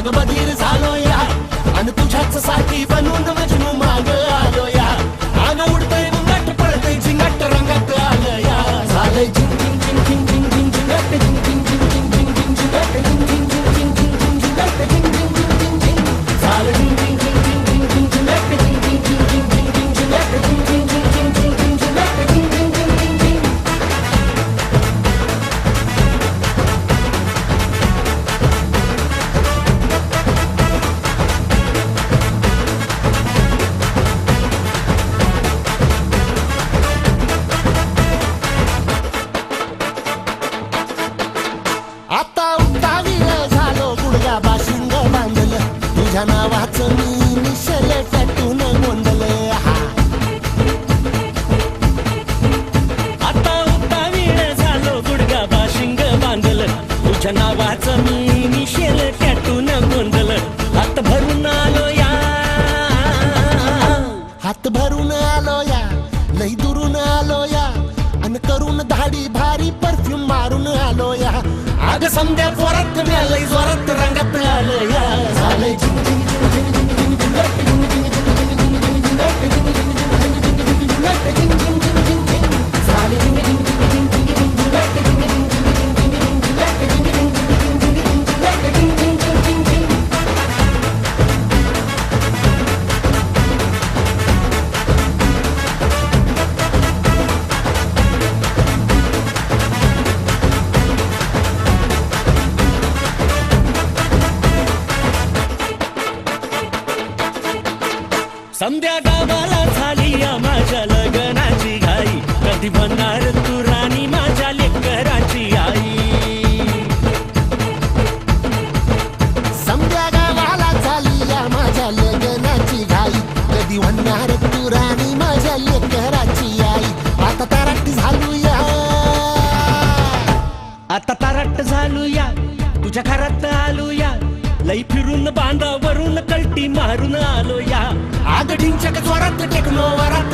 रंग बधीर झालो या आणि तुझ्याच साठी बनून मजनू माग आलो या आग उडतय मुंगट पळतय झिंगट रंगात आलं या झालंय झिंग झिंग झिंग झिंग झिंग झिंग झिंगट झिंग झिंग झिंग झिंग झिंग झिंग झिंगट झिंग झिंग झिंग झिंग झिंग झिंग झिंगट झिंग झिंग झिंग झिंग झिंग झालं झिंग झिंग झिंग झिंग झिंग झिंग झिंगट झिंग झिंग झिंग झिंग झिंग झिंग झिंगट झिंग झिंग झिंग झिंग झिंग झिंग झिंग झिंग झिंग झिंग झिंग झिंग आता उतावीळ झालो गुडघा बाशिंग बांधलं तुझ्या नावाचं मी निशल टॅटून गोंधलं आता उतावीळ झालो गुडगा बाशिंग बांधलं तुझ्या नावाचं मी निशेल टॅटून गोंधलं हात भरून आलो या हात भरून आलो या लई दुरून आलो या अन करून धाडी भारी परफ्यूम मारून आलो या आग समद्या जोरात लई जोरात रंगात आलं या झालंय झिंग झिंग झिंग झिंग झिंग झिंग झिंग झिंग झिंग झिंग झिंग झिंग झिंग झिंग संध्या गावाला झाली या माझ्या लग्नाची घाई कधी बनणार तू राणी माझ्या लेकराची आई समद्या गावाला झाली या माझ्या लग्नाची घाई कधी म्हणणार तू राणी माझ्या लेकराची आई आता ताराटी झालो या आता तारट झालो या तुझ्या घरात आलो या लई फिरून बांधावरून कलटी मारून आलो या आग ढिंचक जोरात टेक्नो वरात